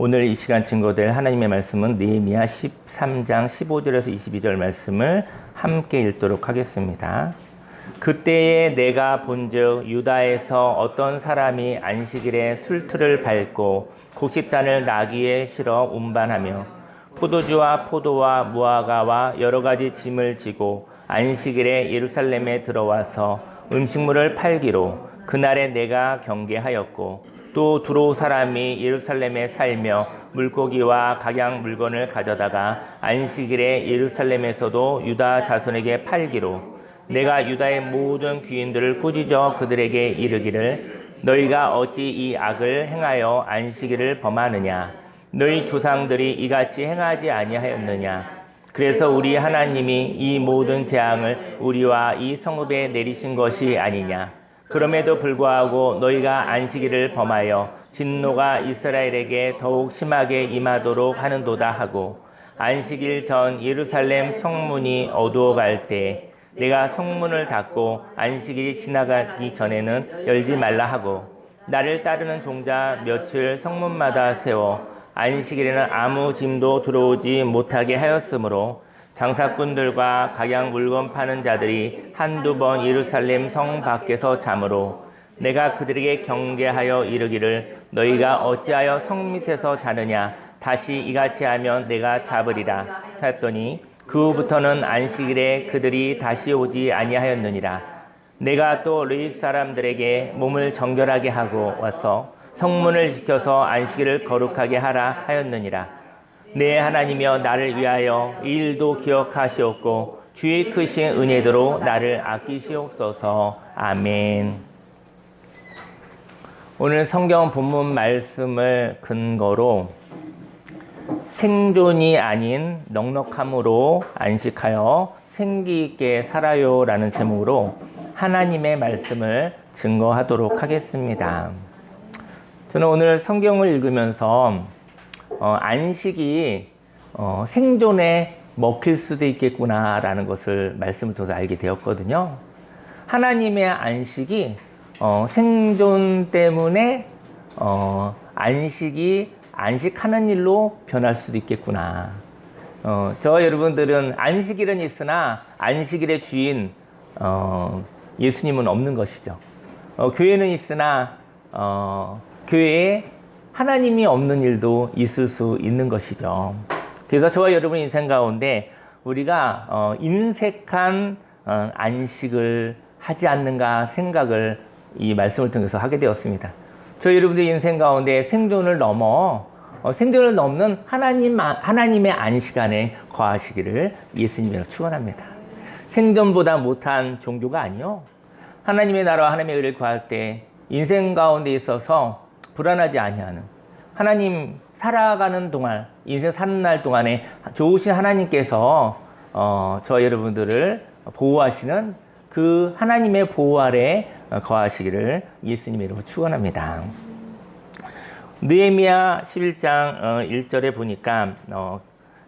오늘 이 시간 증거될 하나님의 말씀은 느헤미야 13장 15절에서 22절 말씀을 함께 읽도록 하겠습니다. 그때에 내가 본즉 유다에서 어떤 사람이 안식일에 술틀을 밟고 곡식단을 나귀에 실어 운반하며 포도주와 포도와 무화과와 여러 가지 짐을 지고 안식일에 예루살렘에 들어와서 음식물을 팔기로 그날에 내가 경계하였고 또 두로 사람이 예루살렘에 살며 물고기와 각양 물건을 가져다가 안식일에 예루살렘에서도 유다 자손에게 팔기로 내가 유다의 모든 귀인들을 꾸짖어 그들에게 이르기를 너희가 어찌 이 악을 행하여 안식일을 범하느냐 너희 조상들이 이같이 행하지 아니하였느냐 그래서 우리 하나님이 이 모든 재앙을 우리와 이 성읍에 내리신 것이 아니냐 그럼에도 불구하고 너희가 안식일을 범하여 진노가 이스라엘에게 더욱 심하게 임하도록 하는도다 하고 안식일 전 예루살렘 성문이 어두워갈 때 내가 성문을 닫고 안식일이 지나가기 전에는 열지 말라 하고 나를 따르는 종자 며칠 성문마다 세워 안식일에는 아무 짐도 들어오지 못하게 하였으므로 장사꾼들과 각양 물건 파는 자들이 한두 번 예루살렘 성 밖에서 자므로 내가 그들에게 경계하여 이르기를 너희가 어찌하여 성 밑에서 자느냐 다시 이같이 하면 내가 잡으리라 하였더니 그 후부터는 안식일에 그들이 다시 오지 아니하였느니라. 내가 또 르윗 사람들에게 몸을 정결하게 하고 와서 성문을 지켜서 안식일을 거룩하게 하라 하였느니라. 내 하나님이여 나를 위하여 이 일도 기억하시옵고 주의 크신 은혜대로 나를 아끼시옵소서. 아멘. 오늘 성경 본문 말씀을 근거로 생존이 아닌 넉넉함으로 안식하여 생기 있게 살아요 라는 제목으로 하나님의 말씀을 증거하도록 하겠습니다. 저는 오늘 성경을 읽으면서 안식이 생존에 먹힐 수도 있겠구나 라는 것을 말씀을 통해서 알게 되었거든요. 하나님의 안식이 생존 때문에 안식하는 일로 변할 수도 있겠구나. 저 여러분들은 안식일은 있으나 안식일의 주인 예수님은 없는 것이죠. 교회는 있으나 교회에 하나님이 없는 일도 있을 수 있는 것이죠. 그래서 저와 여러분의 인생 가운데 우리가 인색한 안식을 하지 않는가 생각을 이 말씀을 통해서 하게 되었습니다. 저희 여러분들 인생 가운데 생존을 넘는 하나님의 안식 안에 거하시기를 예수님으로 축원합니다. 생존보다 못한 종교가 아니요. 하나님의 나라와 하나님의 의를 구할 때 인생 가운데 있어서 불안하지 아니하는 하나님 살아가는 동안 인생 사는 날 동안에 좋으신 하나님께서 저와 여러분들을 보호하시는 그 하나님의 보호 아래 거하시기를 예수님의 이름으로 축원합니다. 느헤미야 11장 1절에 보니까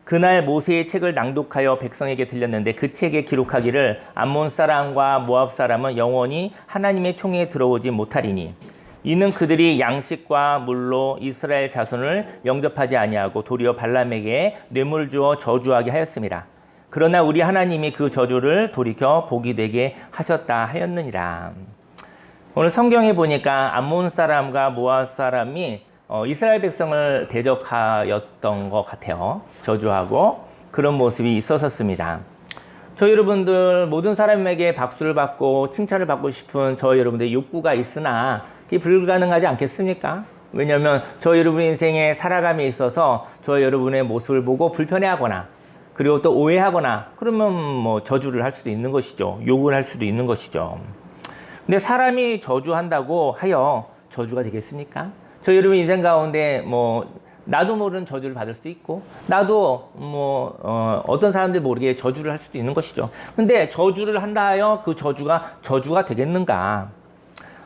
그날 모세의 책을 낭독하여 백성에게 들렸는데 그 책에 기록하기를 암몬 사람과 모압 사람은 영원히 하나님의 총에 들어오지 못하리니 이는 그들이 양식과 물로 이스라엘 자손을 영접하지 아니하고 도리어 발람에게 뇌물 주어 저주하게 하였습니다. 그러나 우리 하나님이 그 저주를 돌이켜 복이 되게 하셨다 하였느니라. 오늘 성경에 보니까 암몬 사람과 모압 사람이 이스라엘 백성을 대적하였던 것 같아요. 저주하고 그런 모습이 있었습니다. 저 여러분들 모든 사람에게 박수를 받고 칭찬을 받고 싶은 저 여러분들의 욕구가 있으나 그게 불가능하지 않겠습니까? 왜냐하면 저 여러분의 인생에 살아감에 있어서 저 여러분의 모습을 보고 불편해하거나 그리고 또 오해하거나 그러면 뭐 저주를 할 수도 있는 것이죠. 욕을 할 수도 있는 것이죠. 근데 사람이 저주한다고 하여 저주가 되겠습니까? 저 여러분 인생 가운데 나도 모르는 저주를 받을 수도 있고 나도 어떤 사람들 모르게 저주를 할 수도 있는 것이죠. 근데 저주를 한다 하여 그 저주가 되겠는가?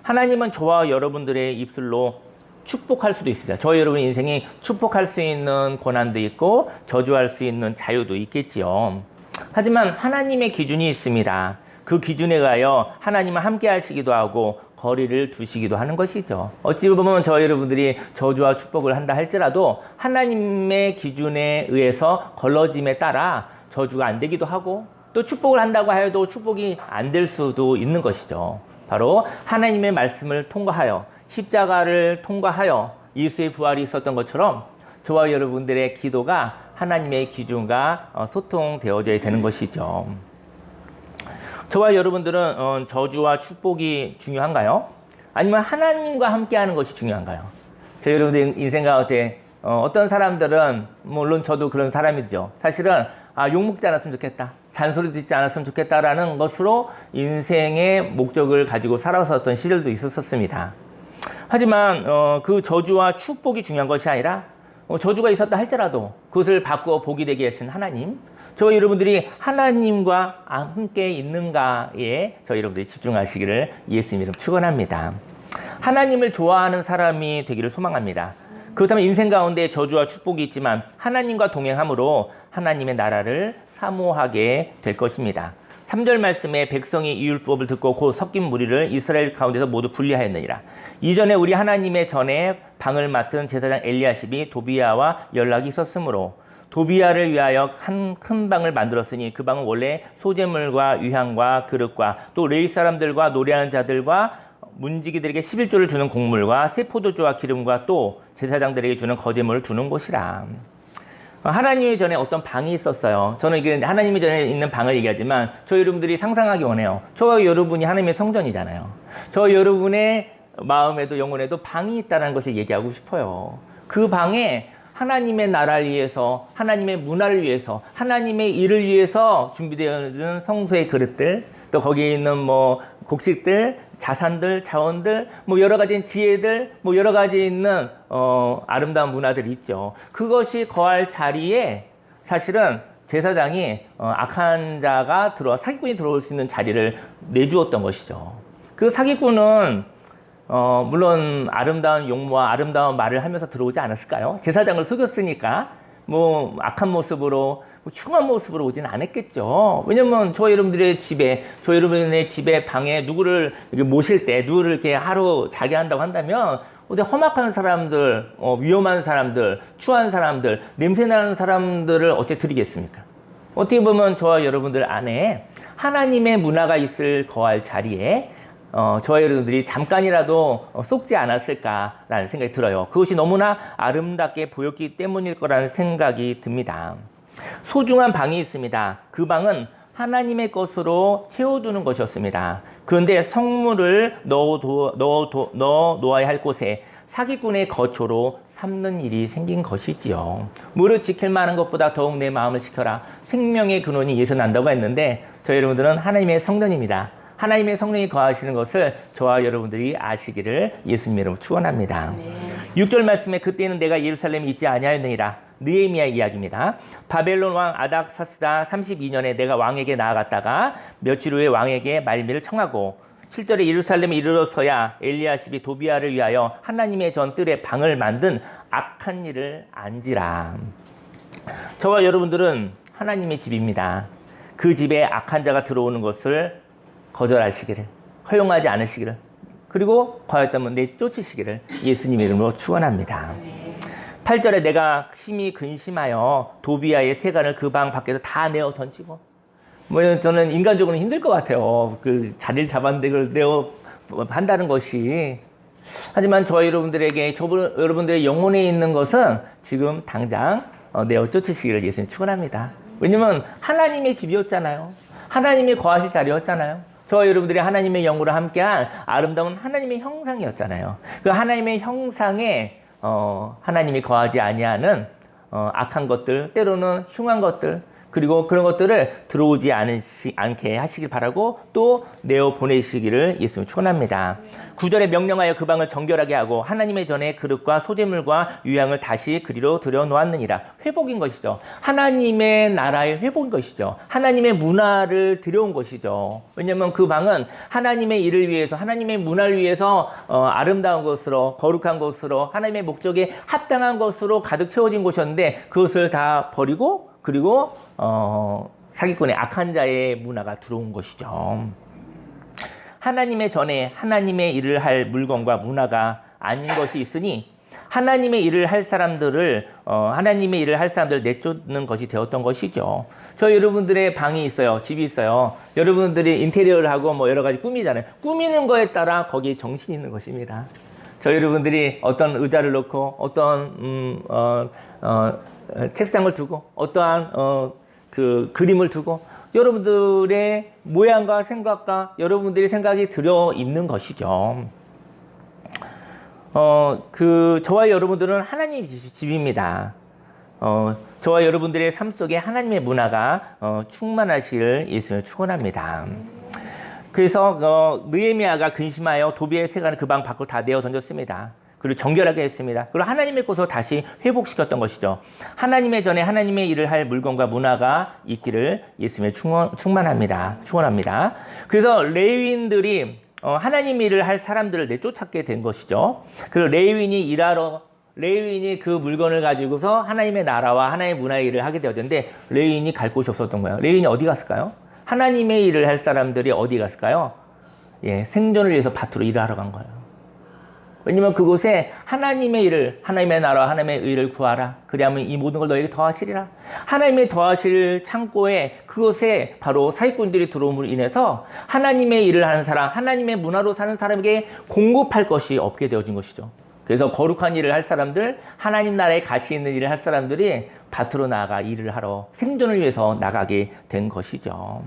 하나님은 저와 여러분들의 입술로 축복할 수도 있습니다. 저와 여러분의 인생이 축복할 수 있는 고난도 있고 저주할 수 있는 자유도 있겠지요. 하지만 하나님의 기준이 있습니다. 그 기준에 가여 하나님은 함께 하시기도 하고 거리를 두시기도 하는 것이죠. 어찌 보면 저희 여러분들이 저주와 축복을 한다 할지라도 하나님의 기준에 의해서 걸러짐에 따라 저주가 안 되기도 하고 또 축복을 한다고 해도 축복이 안 될 수도 있는 것이죠. 바로 하나님의 말씀을 통과하여 십자가를 통과하여 예수의 부활이 있었던 것처럼 저와 여러분들의 기도가 하나님의 기준과 소통되어져야 되는 것이죠. 저와 여러분들은 저주와 축복이 중요한가요? 아니면 하나님과 함께하는 것이 중요한가요? 저희 여러분들 인생 가운데 어떤 사람들은 물론 저도 그런 사람이죠. 사실은 욕먹지 않았으면 좋겠다. 잔소리 듣지 않았으면 좋겠다라는 것으로 인생의 목적을 가지고 살아왔었던 시절도 있었습니다. 하지만 그 저주와 축복이 중요한 것이 아니라 저주가 있었다 할지라도 그것을 바꾸어 복이 되게 하신 하나님, 저와 여러분들이 하나님과 함께 있는가에 저희 여러분들이 집중하시기를 예수님 이름 축원합니다. 하나님을 좋아하는 사람이 되기를 소망합니다. 그렇다면 인생 가운데 저주와 축복이 있지만 하나님과 동행함으로 하나님의 나라를 사모하게 될 것입니다. 3절 말씀에 백성이 이 율법을 듣고 곧 섞인 무리를 이스라엘 가운데서 모두 분리하였느니라. 이전에 우리 하나님의 전에 방을 맡은 제사장 엘리야십이 도비야와 연락이 있었으므로 도비야를 위하여 한 큰 방을 만들었으니 그 방은 원래 소재물과 유향과 그릇과 또 레위 사람들과 노래하는 자들과 문지기들에게 11조를 주는 곡물과 새 포도주와 기름과 또 제사장들에게 주는 거제물을 두는 곳이라. 하나님의 전에 어떤 방이 있었어요. 저는 이게 하나님의 전에 있는 방을 얘기하지만 저희 여러분들이 상상하기 원해요. 저와 여러분이 하나님의 성전이잖아요. 저와 여러분의 마음에도 영혼에도 방이 있다는 것을 얘기하고 싶어요. 그 방에 하나님의 나라를 위해서, 하나님의 문화를 위해서, 하나님의 일을 위해서 준비되어 있는 성소의 그릇들, 또 거기에 있는 곡식들, 자산들, 자원들, 여러 가지 지혜들, 여러 가지 있는 아름다운 문화들이 있죠. 그것이 거할 자리에 사실은 제사장이 악한 자가 사기꾼이 들어올 수 있는 자리를 내주었던 것이죠. 그 사기꾼은 물론 아름다운 용모와 아름다운 말을 하면서 들어오지 않았을까요? 제사장을 속였으니까 악한 모습으로 흉한 모습으로 오지는 않았겠죠. 왜냐면 저 여러분들의 집에, 저 여러분의 집에 방에 누구를 이렇게 모실 때, 누구를 이렇게 하루 자게 한다고 한다면 어디 험악한 사람들, 위험한 사람들, 추한 사람들, 냄새나는 사람들을 어째 드리겠습니까? 어떻게 보면 저와 여러분들 안에 하나님의 문화가 있을 거할 자리에 저와 여러분들이 잠깐이라도 쏙지 않았을까라는 생각이 들어요. 그것이 너무나 아름답게 보였기 때문일 거라는 생각이 듭니다. 소중한 방이 있습니다. 그 방은 하나님의 것으로 채워두는 것이었습니다. 그런데 성물을 넣어 놓아야 할 곳에 사기꾼의 거처로 삼는 일이 생긴 것이지요. 무릇 지킬 만한 것보다 더욱 내 마음을 지켜라. 생명의 근원이 예서 난다고 했는데 저희 여러분들은 하나님의 성전입니다. 하나님의 성령이 거하시는 것을 저와 여러분들이 아시기를 예수님 이름으로 축원합니다. 6절 말씀에 그때는 내가 예루살렘에 있지 아니하였느니라. 느헤미야 이야기입니다. 바벨론 왕 아닥사스다 32년에 내가 왕에게 나아갔다가 며칠 후에 왕에게 말미를 청하고 7절에 예루살렘에 이르러서야 엘리야십이 도비야를 위하여 하나님의 전뜰에 방을 만든 악한 일을 안지라. 저와 여러분들은 하나님의 집입니다. 그 집에 악한 자가 들어오는 것을 거절하시기를, 허용하지 않으시기를, 그리고 과였다면 내쫓으시기를 예수님 이름으로 축원합니다. 8절에 내가 심히 근심하여 도비야의 세간을 그 방 밖에서 다 내어 던지고, 저는 인간적으로 힘들 것 같아요. 그 자리를 잡았는데 그걸 내어 한다는 것이. 하지만 저희 여러분들에게, 여러분들의 영혼에 있는 것은 지금 당장 내어 쫓으시기를 예수님 축원합니다. 왜냐면 하나님의 집이었잖아요. 하나님이 거하실 자리였잖아요. 저와 여러분들이 하나님의 영으로 함께한 아름다운 하나님의 형상이었잖아요. 그 하나님의 형상에 하나님이 거하지 아니하는 악한 것들, 때로는 흉한 것들, 그리고 그런 것들을 들어오지 않게 하시길 바라고 또 내어 보내시기를 예수님 축원합니다. 9절에 명령하여 그 방을 정결하게 하고 하나님의 전에 그릇과 소재물과 유향을 다시 그리로 들여놓았느니라. 회복인 것이죠. 하나님의 나라의 회복인 것이죠. 하나님의 문화를 들여온 것이죠. 왜냐하면 그 방은 하나님의 일을 위해서, 하나님의 문화를 위해서 아름다운 것으로, 거룩한 것으로, 하나님의 목적에 합당한 것으로 가득 채워진 곳이었는데 그것을 다 버리고 그리고 사기꾼의 악한 자의 문화가 들어온 것이죠. 하나님의 전에 하나님의 일을 할 물건과 문화가 아닌 것이 있으니 하나님의 일을 할 사람들을 하나님의 일을 할 사람들을 내쫓는 것이 되었던 것이죠. 저 여러분들의 방이 있어요. 집이 있어요. 여러분들이 인테리어를 하고 뭐 여러 가지 꾸미잖아요. 꾸미는 거에 따라 거기에 정신이 있는 것입니다. 저 여러분들이 어떤 의자를 놓고 어떤 책상을 두고 어떠한 그 그림을 두고 여러분들의 모양과 생각과 여러분들의 생각이 들어 있는 것이죠. 저와 여러분들은 하나님 집입니다. 저와 여러분들의 삶 속에 하나님의 문화가 충만하시기를 예수님을 축원합니다. 그래서 느헤미야가 근심하여 도비의 세관을 그 방 밖으로 다 내어 던졌습니다. 그리고 정결하게 했습니다. 그리고 하나님의 곳으로 다시 회복시켰던 것이죠. 하나님의 전에 하나님의 일을 할 물건과 문화가 있기를 예수님의 축원합니다. 그래서 레위인들이 하나님의 일을 할 사람들을 내쫓게 된 것이죠. 그리고 레위인이 그 물건을 가지고서 하나님의 나라와 하나님의 문화의 일을 하게 되었는데 레위인이 갈 곳이 없었던 거예요. 레위인이 어디 갔을까요? 하나님의 일을 할 사람들이 어디 갔을까요? 생존을 위해서 밭으로 일을 하러 간 거예요. 왜냐면 그곳에 하나님의 일을, 하나님의 나라와 하나님의 의를 구하라. 그리하면 이 모든 걸 너에게 더하시리라. 하나님의 더하실 창고에 그곳에 바로 사기꾼들이 들어옴으로 인해서 하나님의 일을 하는 사람, 하나님의 문화로 사는 사람에게 공급할 것이 없게 되어진 것이죠. 그래서 거룩한 일을 할 사람들, 하나님 나라에 가치 있는 일을 할 사람들이 밭으로 나가 일을 하러 생존을 위해서 나가게 된 것이죠.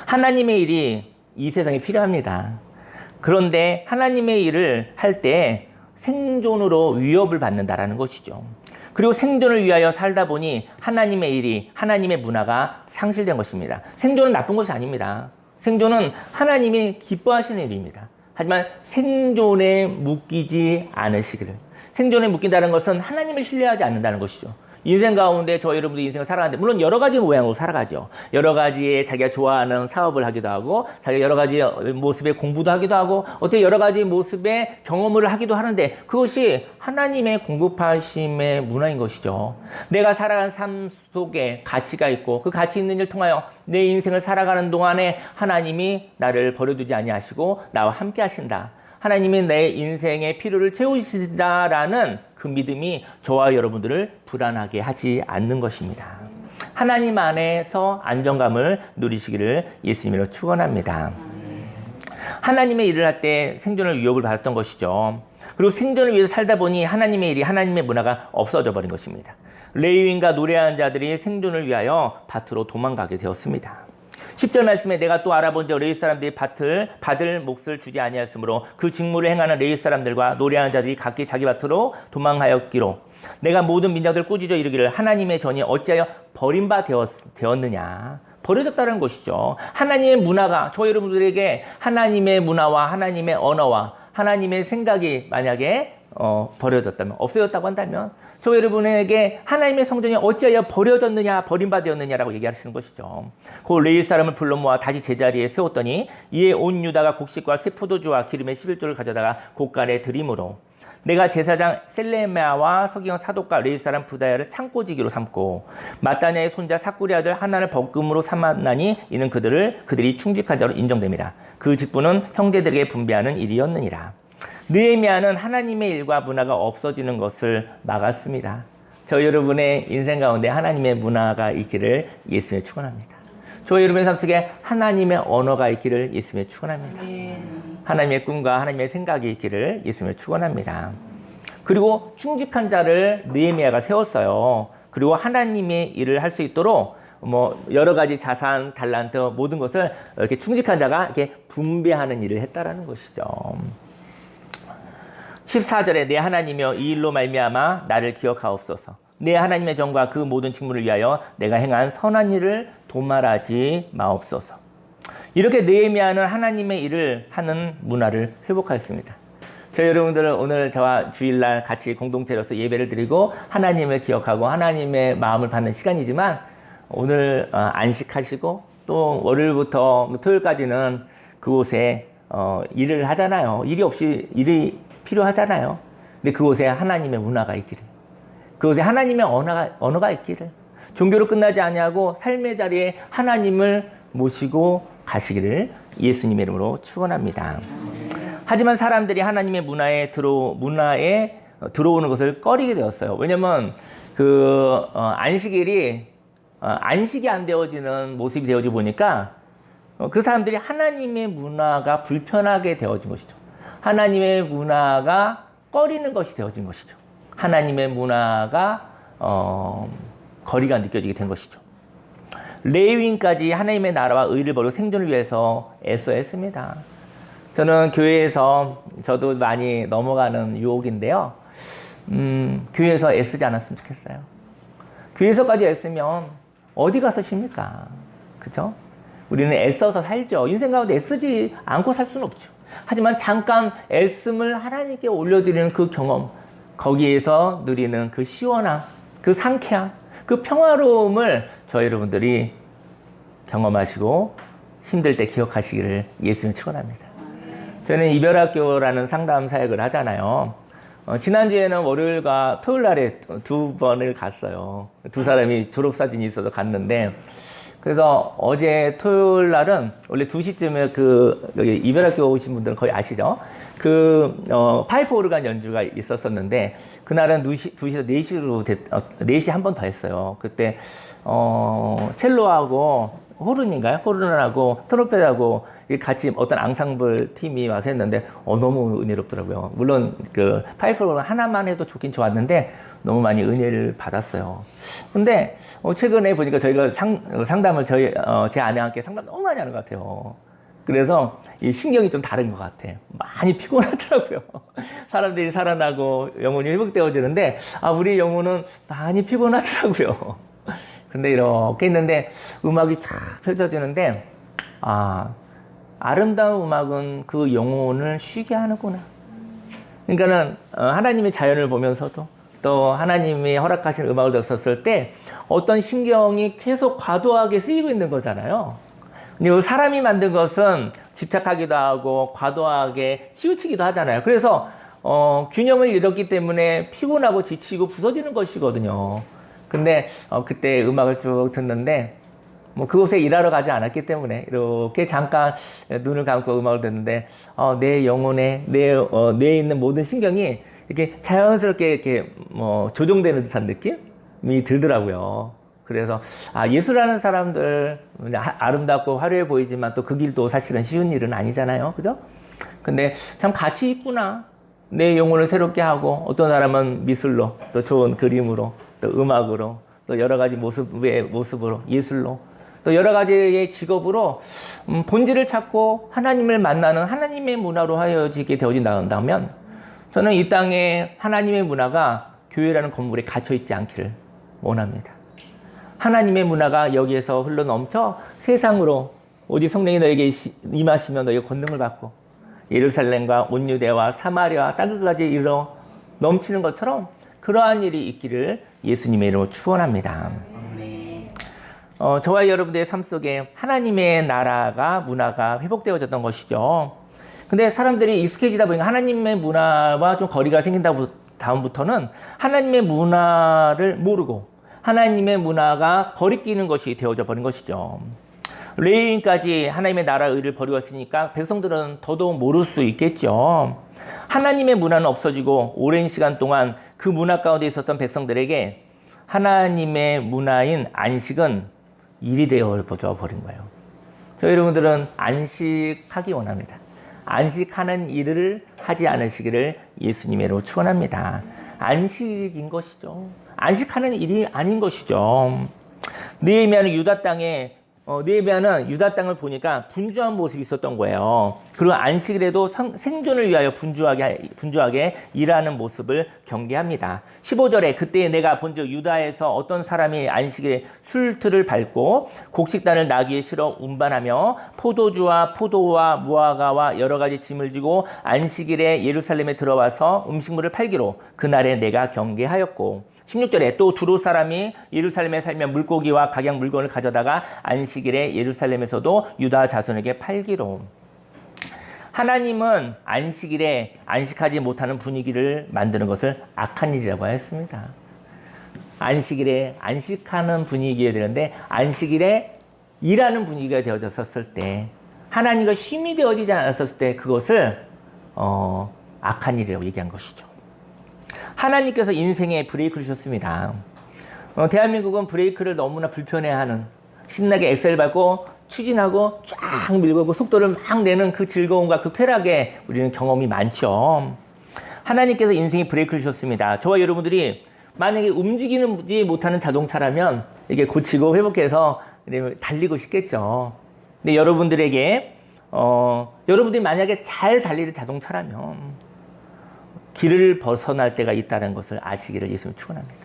하나님의 일이 이 세상에 필요합니다. 그런데 하나님의 일을 할 때 생존으로 위협을 받는다라는 것이죠. 그리고 생존을 위하여 살다 보니 하나님의 일이, 하나님의 문화가 상실된 것입니다. 생존은 나쁜 것이 아닙니다. 생존은 하나님이 기뻐하시는 일입니다. 하지만 생존에 묶이지 않으시기를. 생존에 묶인다는 것은 하나님을 신뢰하지 않는다는 것이죠. 인생 가운데 저 여러분들 인생을 살아가는데 물론 여러 가지 모양으로 살아가죠. 여러 가지의 자기가 좋아하는 사업을 하기도 하고 자기가 여러 가지 모습의 공부도 하기도 하고 어떻게 여러 가지 모습의 경험을 하기도 하는데 그것이 하나님의 공급하심의 문화인 것이죠. 내가 살아가는 삶 속에 가치가 있고 그 가치 있는 일을 통하여 내 인생을 살아가는 동안에 하나님이 나를 버려두지 아니하시고 나와 함께 하신다. 하나님이 내 인생의 필요를 채우시다라는 그 믿음이 저와 여러분들을 불안하게 하지 않는 것입니다. 하나님 안에서 안정감을 누리시기를 예수님으로 축원합니다. 하나님의 일을 할 때 생존을 위협을 받았던 것이죠. 그리고 생존을 위해서 살다 보니 하나님의 일이, 하나님의 문화가 없어져 버린 것입니다. 레위인과 노래하는 자들이 생존을 위하여 밭으로 도망가게 되었습니다. 10절 말씀에 내가 또 알아본즉 레위 사람들이 받을 몫을 주지 아니하였으므로 그 직무를 행하는 레위 사람들과 노래하는 자들이 각기 자기 밭으로 도망하였기로 내가 모든 민족들 꾸짖어 이르기를 하나님의 전이 어찌하여 버림바 되었느냐. 버려졌다는 것이죠. 하나님의 문화가 저 여러분들에게 하나님의 문화와 하나님의 언어와 하나님의 생각이 만약에 버려졌다면, 없어졌다고 한다면 저 여러분에게 하나님의 성전이 어찌하여 버려졌느냐, 버림받았느냐라고 얘기하시는 것이죠. 그 레위 사람을 불러 모아 다시 제자리에 세웠더니 이에 온 유다가 곡식과 새 포도주와 기름의 11조를 가져다가 곳간에 드림으로 내가 제사장 셀레미야와 서기관 사독과 레위 사람 부다야를 창고지기로 삼고 마따냐의 손자 사꾸리 아들 하나를 법금으로 삼았나니 이는 그들이 충직한 자로 인정됩니다. 그 직분은 형제들에게 분배하는 일이었느니라. 느헤미야는 하나님의 일과 문화가 없어지는 것을 막았습니다. 저 여러분의 인생 가운데 하나님의 문화가 있기를 예수님의 축원합니다. 저 여러분의 삶 속에 하나님의 언어가 있기를 예수님의 축원합니다. 하나님의 꿈과 하나님의 생각이 있기를 예수님의 축원합니다. 그리고 충직한 자를 느헤미야가 세웠어요. 그리고 하나님의 일을 할 수 있도록 여러 가지 자산, 달란트 모든 것을 이렇게 충직한 자가 이렇게 분배하는 일을 했다라는 것이죠. 14절에 내 하나님이여 이 일로 말미암아 나를 기억하옵소서. 내 하나님의 정과 그 모든 직무를 위하여 내가 행한 선한 일을 도말하지 마옵소서. 이렇게 느헤미야는 하나님의 일을 하는 문화를 회복하였습니다. 저 여러분들은 오늘 저와 주일날 같이 공동체로서 예배를 드리고 하나님을 기억하고 하나님의 마음을 받는 시간이지만 오늘 안식하시고 또 월요일부터 토요일까지는 그곳에 일을 하잖아요. 일이 없이 일이 필요하잖아요. 근데 그곳에 하나님의 문화가 있기를, 그곳에 하나님의 언어가 있기를, 종교로 끝나지 아니하고 삶의 자리에 하나님을 모시고 가시기를 예수님의 이름으로 축원합니다. 하지만 사람들이 하나님의 문화에 들어오는 것을 꺼리게 되었어요. 왜냐면 안식일이 안식이 안 되어지는 모습이 되어지 보니까 그 사람들이 하나님의 문화가 불편하게 되어진 것이죠. 하나님의 문화가 꺼리는 것이 되어진 것이죠. 하나님의 문화가 거리가 느껴지게 된 것이죠. 레위인까지 하나님의 나라와 의를 버리고 생존을 위해서 애써야 했습니다. 저는 교회에서 저도 많이 넘어가는 유혹인데요. 교회에서 애쓰지 않았으면 좋겠어요. 교회에서까지 애쓰면 어디 가서 쉽니까? 그죠? 우리는 애써서 살죠. 인생 가운데 애쓰지 않고 살 수는 없죠. 하지만 잠깐 애씀을 하나님께 올려드리는 그 경험, 거기에서 누리는 그 시원함, 그 상쾌함, 그 평화로움을 저희 여러분들이 경험하시고 힘들 때 기억하시기를 예수님 축원합니다. 저는 이별학교라는 상담 사역을 하잖아요. 지난주에는 월요일과 토요일 날에 2번을 갔어요. 두 사람이 졸업사진이 있어서 갔는데, 그래서 어제 토요일 날은 원래 2시쯤에 여기 이별학교 오신 분들은 거의 아시죠? 파이프 오르간 연주가 있었었는데, 그날은 2시에서 4시 한 번 더 했어요. 그때, 첼로하고 호른인가요? 호른하고 트럼펫하고 같이 어떤 앙상블 팀이 와서 했는데, 너무 은혜롭더라고요. 물론 파이프 오르간 하나만 해도 좋긴 좋았는데, 너무 많이 은혜를 받았어요. 근데 최근에 보니까 저희가 상담을 제 아내와 함께 상담 너무 많이 하는 것 같아요. 그래서 이 신경이 좀 다른 것 같아요. 많이 피곤하더라고요. 사람들이 살아나고 영혼이 회복되어지는데 우리 영혼은 많이 피곤하더라고요. 근데 이렇게 있는데 음악이 쫙 펼쳐지는데 아름다운 음악은 그 영혼을 쉬게 하는구나. 그러니까는 하나님의 자연을 보면서도 또 하나님이 허락하신 음악을 들었을 때 어떤 신경이 계속 과도하게 쓰이고 있는 거잖아요. 근데 사람이 만든 것은 집착하기도 하고 과도하게 치우치기도 하잖아요. 그래서 균형을 잃었기 때문에 피곤하고 지치고 부서지는 것이거든요. 근데 그때 음악을 쭉 듣는데 그곳에 일하러 가지 않았기 때문에 이렇게 잠깐 눈을 감고 음악을 듣는데 내 영혼에 뇌에 있는 모든 신경이 이렇게 자연스럽게 이렇게 조종되는 듯한 느낌이 들더라고요. 그래서 예술하는 사람들 아름답고 화려해 보이지만 또 그 길도 사실은 쉬운 일은 아니잖아요. 그죠? 근데 참 가치 있구나. 내 영혼을 새롭게 하고 어떤 사람은 미술로 또 좋은 그림으로 또 음악으로 또 여러 가지 모습으로 예술로 또 여러 가지의 직업으로 본질을 찾고 하나님을 만나는 하나님의 문화로 하여지게 되어진다면 저는 이 땅에 하나님의 문화가 교회라는 건물에 갇혀있지 않기를 원합니다. 하나님의 문화가 여기에서 흘러넘쳐 세상으로 오직 성령이 너에게 임하시며 너에게 권능을 받고 예루살렘과 온 유대와 사마리아 땅끝까지 이르러 넘치는 것처럼 그러한 일이 있기를 예수님의 이름으로 축원합니다. 저와 여러분들의 삶 속에 하나님의 나라가 문화가 회복되어졌던 것이죠. 근데 사람들이 익숙해지다 보니까 하나님의 문화와 좀 거리가 다음부터는 하나님의 문화를 모르고 하나님의 문화가 거리끼는 것이 되어져 버린 것이죠. 레위인까지 하나님의 나라 의를 버리었으니까 백성들은 더더욱 모를 수 있겠죠. 하나님의 문화는 없어지고 오랜 시간 동안 그 문화 가운데 있었던 백성들에게 하나님의 문화인 안식은 일이 되어져 버린 거예요. 저희 여러분들은 안식하기 원합니다. 안식하는 일을 하지 않으시기를 예수님의 이름으로 축원합니다. 안식인 것이죠. 안식하는 일이 아닌 것이죠. 느헤미야는 유다 땅을 보니까 분주한 모습이 있었던 거예요. 그리고 안식일에도 생존을 위하여 분주하게 일하는 모습을 경계합니다. 15절에 그때 내가 본즉 유다에서 어떤 사람이 안식일에 술틀을 밟고 곡식단을 나귀에 실어 운반하며 포도주와 포도와 무화과와 여러 가지 짐을 지고 안식일에 예루살렘에 들어와서 음식물을 팔기로 그날에 내가 경계하였고 16절에 또 두로 사람이 예루살렘에 살며 물고기와 각양 물건을 가져다가 안식일에 예루살렘에서도 유다 자손에게 팔기로. 하나님은 안식일에 안식하지 못하는 분위기를 만드는 것을 악한 일이라고 했습니다. 안식일에 안식하는 분위기여야 되는데 안식일에 일하는 분위기가 되어졌을 때 하나님과 쉼이 되어지지 않았을 때 그것을 악한 일이라고 얘기한 것이죠. 하나님께서 인생에 브레이크를 주셨습니다. 대한민국은 브레이크를 너무나 불편해하는, 신나게 엑셀 밟고 추진하고 쫙 밀고 속도를 막 내는 그 즐거움과 그 쾌락에 우리는 경험이 많죠. 하나님께서 인생에 브레이크를 주셨습니다. 저와 여러분들이 만약에 움직이지 못하는 자동차라면 이게 고치고 회복해서 달리고 싶겠죠. 근데 여러분들에게 여러분들이 만약에 잘 달리는 자동차라면 길을 벗어날 때가 있다는 것을 아시기를 예수님 축원합니다.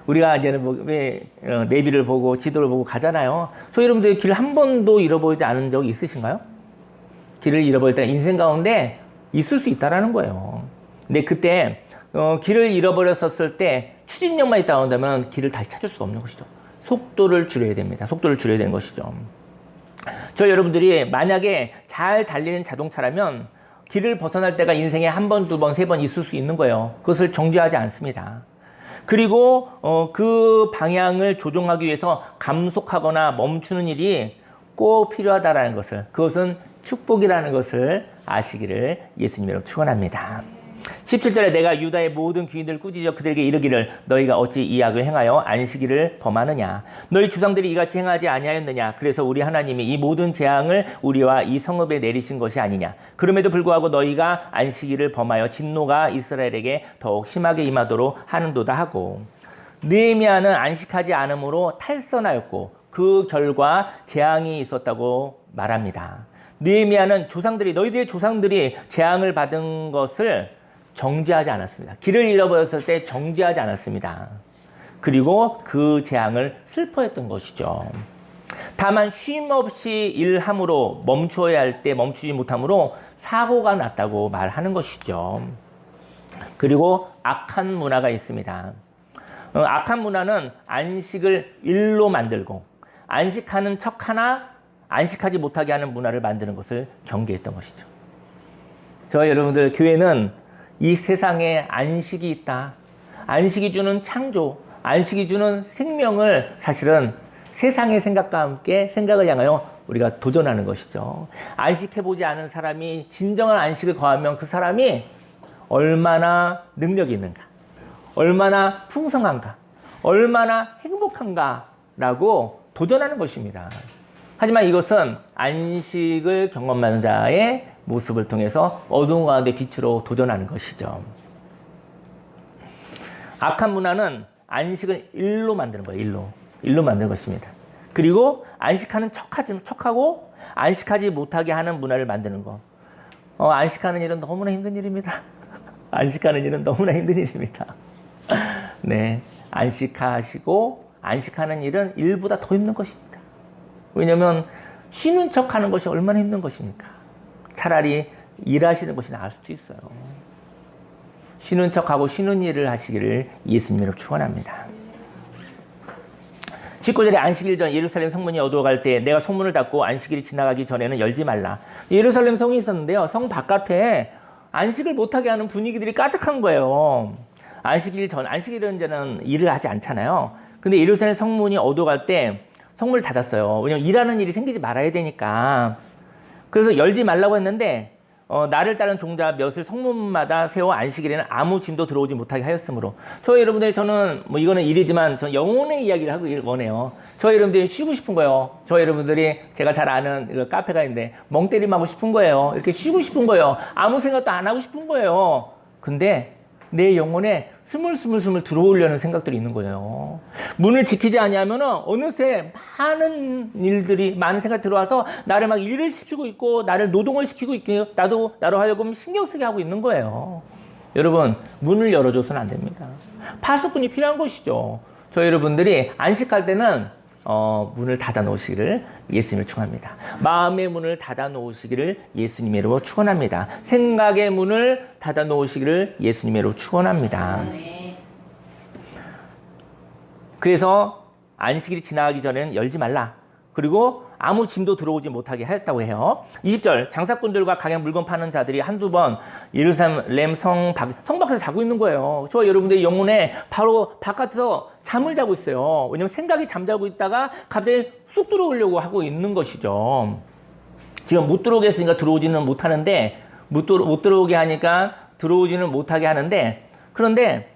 우리가 이제는 내비를 보고 지도를 보고 가잖아요. 저 여러분들 길 한 번도 잃어버리지 않은 적이 있으신가요? 길을 잃어버릴 때 인생 가운데 있을 수 있다라는 거예요. 근데 그때 길을 잃어버렸었을 때 추진력만 있다 한다면 길을 다시 찾을 수가 없는 것이죠. 속도를 줄여야 됩니다. 속도를 줄여야 되는 것이죠. 저 여러분들이 만약에 잘 달리는 자동차라면 길을 벗어날 때가 인생에 한 번, 두 번, 세 번 있을 수 있는 거예요. 그것을 정죄하지 않습니다. 그리고 그 방향을 조정하기 위해서 감속하거나 멈추는 일이 꼭 필요하다라는 것을, 그것은 축복이라는 것을 아시기를 예수님으로 축원합니다. 17절에 내가 유다의 모든 귀인들을 꾸짖어 그들에게 이르기를 너희가 어찌 이 악을 행하여 안식일을 범하느냐. 너희 주상들이 이같이 행하지 아니하였느냐. 그래서 우리 하나님이 이 모든 재앙을 우리와 이 성읍에 내리신 것이 아니냐. 그럼에도 불구하고 너희가 안식일을 범하여 진노가 이스라엘에게 더욱 심하게 임하도록 하는도다 하고, 느헤미야는 안식하지 않음으로 탈선하였고 그 결과 재앙이 있었다고 말합니다. 느헤미야는 너희들의 조상들이 재앙을 받은 것을 정죄하지 않았습니다. 길을 잃어버렸을 때 정죄하지 않았습니다. 그리고 그 재앙을 슬퍼했던 것이죠. 다만 쉼 없이 일함으로 멈춰야 할 때 멈추지 못함으로 사고가 났다고 말하는 것이죠. 그리고 악한 문화가 있습니다. 악한 문화는 안식을 일로 만들고 안식하는 척하나 안식하지 못하게 하는 문화를 만드는 것을 경계했던 것이죠. 저와 여러분들, 교회는 이 세상에 안식이 있다. 안식이 주는 창조, 안식이 주는 생명을 사실은 세상의 생각과 함께 생각을 향하여 우리가 도전하는 것이죠. 안식해보지 않은 사람이 진정한 안식을 거하면 그 사람이 얼마나 능력이 있는가, 얼마나 풍성한가, 얼마나 행복한가라고 도전하는 것입니다. 하지만 이것은 안식을 경험하는 자의 모습을 통해서 어두운 가운데 빛으로 도전하는 것이죠. 악한 문화는 안식을 일로 만드는 거예요. 일로 만드는 것입니다. 그리고 안식하는 척하고 안식하지 못하게 하는 문화를 만드는 거. 안식하는 일은 너무나 힘든 일입니다. 안식하는 일은 너무나 힘든 일입니다. 네, 안식하시고 안식하는 일은 일보다 더 힘든 것입니다. 왜냐하면 쉬는 척하는 것이 얼마나 힘든 것입니까? 차라리 일하시는 것이 나을 수도 있어요. 쉬는 척하고 쉬는 일을 하시기를 예수님으로 축원합니다. 19절에 안식일 전 예루살렘 성문이 어두워갈 때 내가 성문을 닫고 안식일이 지나가기 전에는 열지 말라. 예루살렘 성이 있었는데요, 성 바깥에 안식을 못하게 하는 분위기들이 가득한 거예요. 안식일은 이제는 일을 하지 않잖아요. 근데 예루살렘 성문이 어두워갈 때 성문을 닫았어요. 왜냐면 일하는 일이 생기지 말아야 되니까. 그래서 열지 말라고 했는데 나를 따른 종자 몇을 성문마다 세워 안식일에는 아무 짐도 들어오지 못하게 하였으므로. 여러분들, 저는 이거는 일이지만 저는 영혼의 이야기를 하고 원해요. 여러분들이 쉬고 싶은 거예요. 여러분들이 제가 잘 아는 카페가 있는데 멍 때림 하고 싶은 거예요. 이렇게 쉬고 싶은 거예요. 아무 생각도 안 하고 싶은 거예요. 근데 내 영혼에 스물스물 들어오려는 생각들이 있는 거예요. 문을 지키지 않으면은 어느새 많은 생각이 들어와서 나를 막 일을 시키고 있고 나를 노동을 시키고 있고 나로 하여금 신경 쓰게 하고 있는 거예요. 여러분, 문을 열어줘서는 안 됩니다. 파수꾼이 필요한 것이죠. 여러분들이 안식할 때는 문을 닫아 놓으시기를 예수님을 축원합니다. 마음의 문을 닫아 놓으시기를 예수님으로 축원합니다. 생각의 문을 닫아 놓으시기를 예수님으로 축원합니다. 그래서 안식일이 지나가기 전에는 열지 말라. 그리고 아무 짐도 들어오지 못하게 하였다고 해요. 20절, 장사꾼들과 각양 물건 파는 자들이 한두 번 예루살렘 성 밖에서 자고 있는 거예요. 여러분들의 영혼에 바로 바깥에서 잠을 자고 있어요. 왜냐하면 생각이 잠자고 있다가 갑자기 쑥 들어오려고 하고 있는 것이죠. 지금 못 들어오게 했으니까 들어오지는 못하는데 못 들어오게 하니까 들어오지는 못하게 하는데 그런데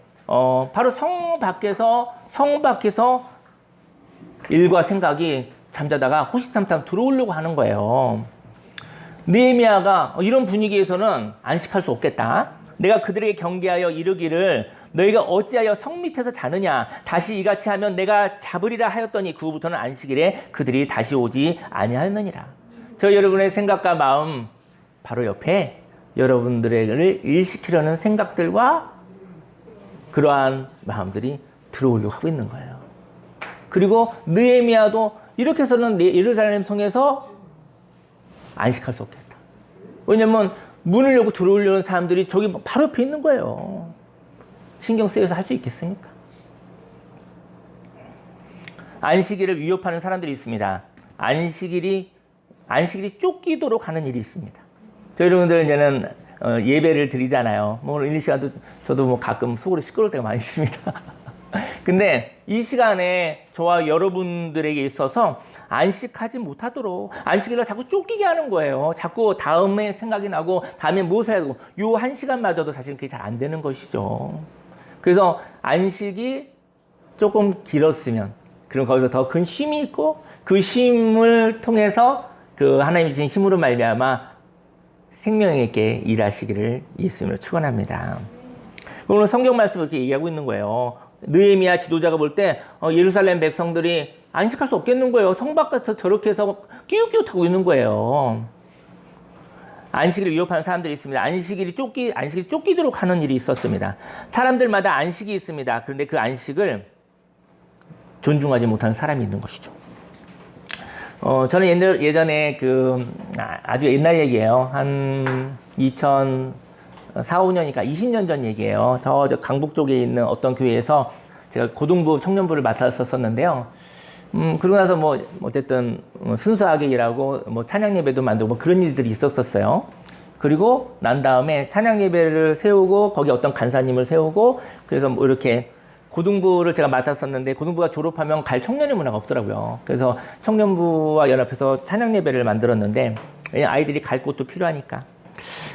바로 성 밖에서 일과 생각이 잠자다가 호시탐탐 들어오려고 하는 거예요. 느헤미야가 이런 분위기에서는 안식할 수 없겠다. 내가 그들에게 경계하여 이르기를 너희가 어찌하여 성 밑에서 자느냐 다시 이같이 하면 내가 잡으리라 하였더니 그 후부터는 안식일에 그들이 다시 오지 아니하였느니라. 저 여러분의 생각과 마음 바로 옆에 여러분들을 일시키려는 생각들과 그러한 마음들이 들어오려고 하고 있는 거예요. 그리고 느헤미야도 이렇게 해서는 예루살렘 성에서 안식할 수 없겠다. 왜냐면 문을 열고 들어오려는 사람들이 저기 바로 옆에 있는 거예요. 신경 쓰여서 할 수 있겠습니까? 안식일을 위협하는 사람들이 있습니다. 안식일이 쫓기도록 하는 일이 있습니다. 저희 여러분들 이제는 예배를 드리잖아요. 뭐 오늘 이 시간도 저도 뭐 가끔 속으로 시끄러울 때가 많이 있습니다. 근데 이 시간에 저와 여러분들에게 있어서 안식하지 못하도록 안식일을 자꾸 쫓기게 하는 거예요. 자꾸 다음에 생각이 나고 다음에 무엇을 해야 되고 요 한 시간마저도 사실은 그게 잘 안 되는 것이죠. 그래서 안식이 조금 길었으면 그럼 거기서 더 큰 쉼이 있고 그 쉼을 통해서 그 하나님이 주신 힘으로 말미암아 생명 있게 일하시기를 예수님으로 축원합니다. 오늘 성경 말씀을 이렇게 얘기하고 있는 거예요. 느헤미야 지도자가 볼 때 예루살렘 백성들이 안식할 수 없겠는 거예요. 성 밖에서 저렇게 해서 끼웃끼웃하고 있는 거예요. 안식일을 위협하는 사람들이 있습니다. 안식일이 쫓기도록 하는 일이 있었습니다. 사람들마다 안식이 있습니다. 그런데 그 안식을 존중하지 못하는 사람이 있는 것이죠. 저는 예전에 아주 옛날 얘기예요. 한 2004, 5년이니까 20년 전 얘기예요. 저 강북 쪽에 있는 어떤 교회에서 제가 고등부 청년부를 맡았었는데요. 그러고 나서 어쨌든 순수하게 일하고 찬양 예배도 만들고 그런 일들이 있었어요. 그리고 난 다음에 찬양 예배를 세우고 거기 어떤 간사님을 세우고 그래서 이렇게 고등부를 제가 맡았었는데 고등부가 졸업하면 갈 청년의 문화가 없더라고요. 그래서 청년부와 연합해서 찬양 예배를 만들었는데 아이들이 갈 곳도 필요하니까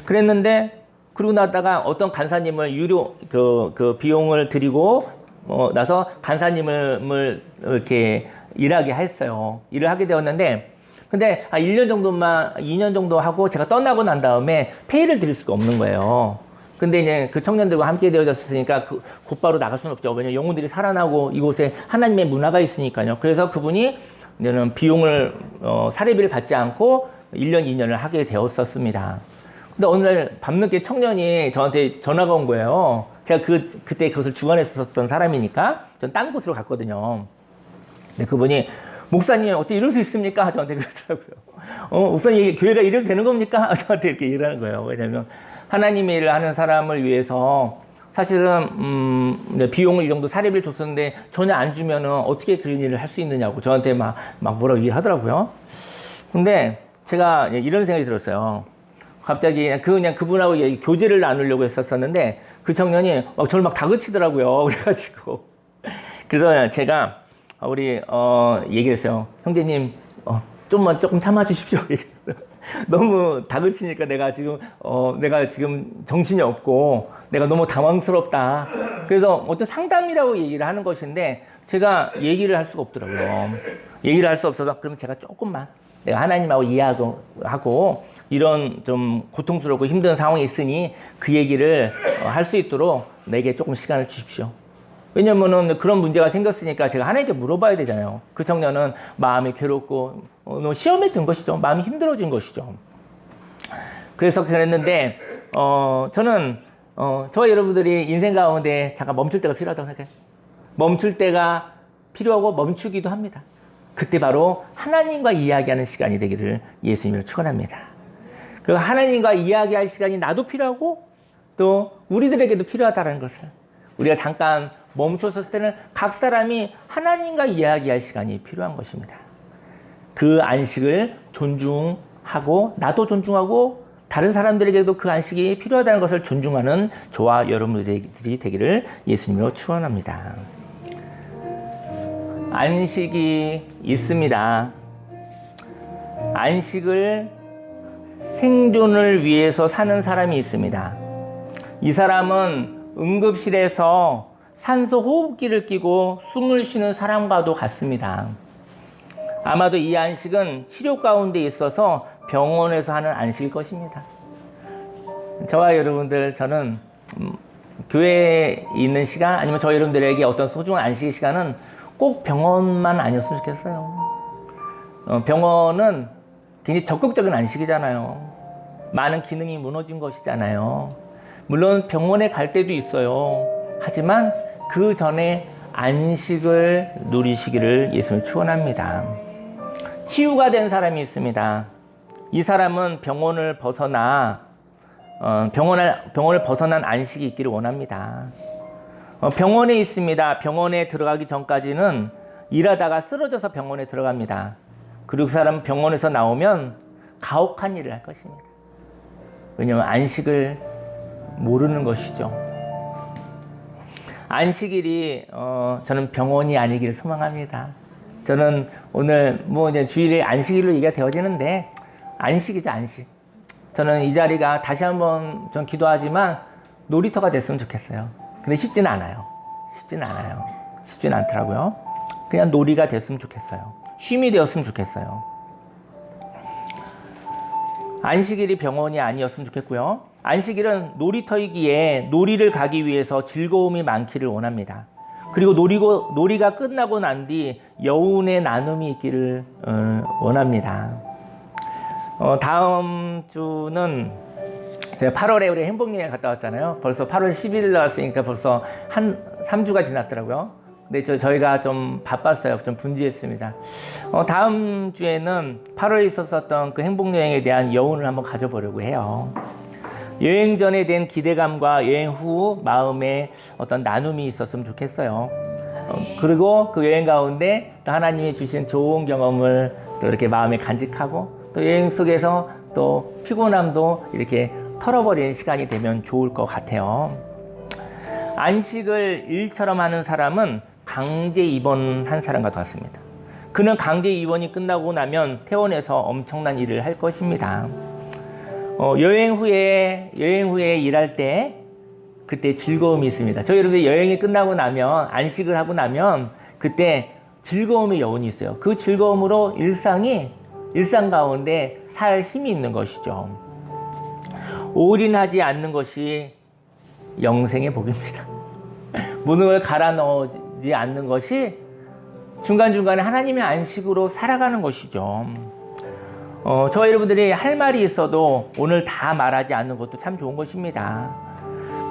그랬는데 그러고 나다가 어떤 간사님을 유료 그 비용을 드리고 나서 간사님을 이렇게 일하게 했어요. 일을 하게 되었는데 근데 1년 정도만 2년 정도 하고 제가 떠나고 난 다음에 페이를 드릴 수가 없는 거예요. 근데 이제 그 청년들과 함께 되어졌으니까 곧바로 나갈 수는 없죠. 왜냐면 영혼들이 살아나고 이곳에 하나님의 문화가 있으니까요. 그래서 그분이 이제는 비용을 사례비를 받지 않고 1년, 2년을 하게 되었었습니다. 근데 어느 날 밤늦게 청년이 저한테 전화가 온 거예요. 제가 그때 그것을 주관했었던 사람이니까 전 딴 곳으로 갔거든요. 근데 그분이 목사님 어떻게 이럴 수 있습니까? 저한테 그러더라고요. 목사님 교회가 이래도 되는 겁니까? 저한테 이렇게 얘기를 하는 거예요. 왜냐면 하나님의 일을 하는 사람을 위해서 사실은 비용을 이 정도 사례비를 줬었는데 전혀 안 주면은 어떻게 그런 일을 할 수 있느냐고 저한테 막 뭐라고 얘기를 하더라고요. 근데 제가 이런 생각이 들었어요. 갑자기 그냥 그분하고 교제를 나누려고 했었는데 그 청년이 저를 막 다그치더라고요. 그래가지고 그래서 제가 얘기를 했어요. 형제님 조금 참아주십시오. 너무 다그치니까 내가 지금 정신이 없고 내가 너무 당황스럽다. 그래서 어떤 상담이라고 얘기를 하는 것인데 제가 얘기를 할 수가 없더라고요. 얘기를 할 수 없어서 그러면 제가 조금만 내가 하나님하고 이해하고 이런 좀 고통스럽고 힘든 상황이 있으니 그 얘기를 할 수 있도록 내게 조금 시간을 주십시오. 왜냐면은 그런 문제가 생겼으니까 제가 하나님께 물어봐야 되잖아요. 그 청년은 마음이 괴롭고 시험에 든 것이죠. 마음이 힘들어진 것이죠. 그래서 그랬는데 저는 저와 여러분들이 인생 가운데 잠깐 멈출 때가 필요하다고 생각해요. 멈출 때가 필요하고 멈추기도 합니다. 그때 바로 하나님과 이야기하는 시간이 되기를 예수님으로 축원합니다. 그 하나님과 이야기할 시간이 나도 필요하고 또 우리들에게도 필요하다는 것을 우리가 잠깐 멈췄을 때는 각 사람이 하나님과 이야기할 시간이 필요한 것입니다. 그 안식을 존중하고 나도 존중하고 다른 사람들에게도 그 안식이 필요하다는 것을 존중하는 저와 여러분들이 되기를 예수님으로 축원합니다. 안식이 있습니다. 안식을 생존을 위해서 사는 사람이 있습니다. 이 사람은 응급실에서 산소 호흡기를 끼고 숨을 쉬는 사람과도 같습니다. 아마도 이 안식은 치료 가운데 있어서 병원에서 하는 안식일 것입니다. 저와 여러분들, 저는 교회에 있는 시간, 아니면 저희 여러분들에게 어떤 소중한 안식의 시간은 꼭 병원만 아니었으면 좋겠어요. 병원은 굉장히 적극적인 안식이잖아요. 많은 기능이 무너진 것이잖아요. 물론 병원에 갈 때도 있어요. 하지만 그 전에 안식을 누리시기를 예수님이 축원합니다. 치유가 된 사람이 있습니다. 이 사람은 병원을 벗어난 안식이 있기를 원합니다. 병원에 있습니다. 병원에 들어가기 전까지는 일하다가 쓰러져서 병원에 들어갑니다. 그리고 그 사람은 병원에서 나오면 가혹한 일을 할 것입니다. 왜냐하면 안식을 모르는 것이죠. 안식일이 저는 병원이 아니기를 소망합니다. 저는 오늘 이제 주일에 안식일로 얘기가 되어지는데 안식이죠, 안식. 저는 이 자리가 다시 한번 좀 기도하지만 놀이터가 됐으면 좋겠어요. 근데 쉽지는 않아요. 쉽지는 않더라고요. 그냥 놀이가 됐으면 좋겠어요. 쉼이 되었으면 좋겠어요. 안식일이 병원이 아니었으면 좋겠고요. 안식일은 놀이터이기에 놀이를 가기 위해서 즐거움이 많기를 원합니다. 그리고 놀이가 끝나고 난 뒤 여운의 나눔이 있기를 원합니다. 다음 주는 제가 8월에 우리 행복여행 갔다 왔잖아요. 벌써 8월 10일 나왔으니까 벌써 한 3주가 지났더라고요. 근데 저희가 좀 바빴어요. 좀 분주했습니다. 다음 주에는 8월에 있었던 그 행복여행에 대한 여운을 한번 가져보려고 해요. 여행 전에 된 기대감과 여행 후 마음에 어떤 나눔이 있었으면 좋겠어요. 그리고 그 여행 가운데 또 하나님이 주신 좋은 경험을 또 이렇게 마음에 간직하고 또 여행 속에서 또 피곤함도 이렇게 털어버리는 시간이 되면 좋을 것 같아요. 안식을 일처럼 하는 사람은 강제 입원한 사람과 같습니다. 그는 강제 입원이 끝나고 나면 퇴원해서 엄청난 일을 할 것입니다. 여행 후에 일할 때 그때 즐거움이 있습니다. 저희 여러분들 여행이 끝나고 나면 안식을 하고 나면 그때 즐거움의 여운이 있어요. 그 즐거움으로 일상 가운데 살 힘이 있는 것이죠. 올인하지 않는 것이 영생의 복입니다. 모든 걸 갈아 넣지 않는 것이 중간중간에 하나님의 안식으로 살아가는 것이죠. 저와 여러분들이 할 말이 있어도 오늘 다 말하지 않는 것도 참 좋은 것입니다.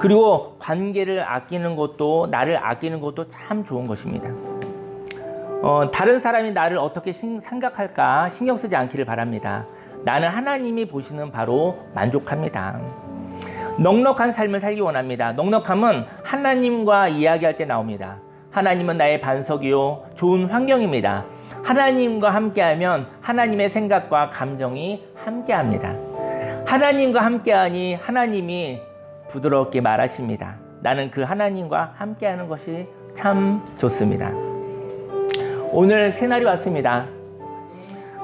그리고 관계를 아끼는 것도, 나를 아끼는 것도 참 좋은 것입니다. 다른 사람이 나를 어떻게 생각할까 신경 쓰지 않기를 바랍니다. 나는 하나님이 보시는 바로 만족합니다. 넉넉한 삶을 살기 원합니다. 넉넉함은 하나님과 이야기할 때 나옵니다. 하나님은 나의 반석이요 좋은 환경입니다. 하나님과 함께하면 하나님의 생각과 감정이 함께합니다. 하나님과 함께하니 하나님이 부드럽게 말하십니다. 나는 그 하나님과 함께하는 것이 참 좋습니다. 오늘 새날이 왔습니다.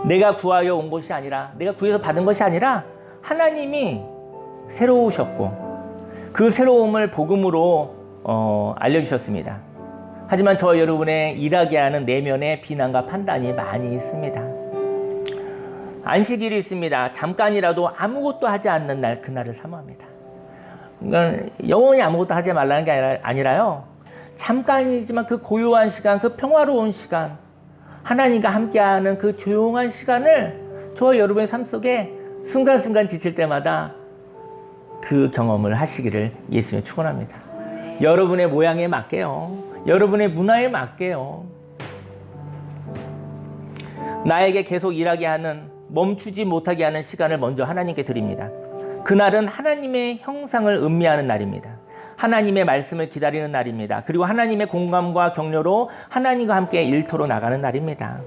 내가 구하여 온 것이 아니라, 내가 구해서 받은 것이 아니라 하나님이 새로우셨고 그 새로움을 복음으로 알려주셨습니다. 하지만 저 여러분의 일하게 하는 내면의 비난과 판단이 많이 있습니다. 안식일이 있습니다. 잠깐이라도 아무것도 하지 않는 날, 그날을 사모합니다. 그러니까 영원히 아무것도 하지 말라는 게 아니라요. 잠깐이지만 그 고요한 시간, 그 평화로운 시간, 하나님과 함께하는 그 조용한 시간을 저 여러분의 삶 속에 순간순간 지칠 때마다 그 경험을 하시기를 예수님이 축원합니다. 여러분의 모양에 맞게요. 여러분의 문화에 맞게요. 나에게 계속 일하게 하는, 멈추지 못하게 하는 시간을 먼저 하나님께 드립니다. 그날은 하나님의 형상을 음미하는 날입니다. 하나님의 말씀을 기다리는 날입니다. 그리고 하나님의 공감과 격려로 하나님과 함께 일터로 나가는 날입니다.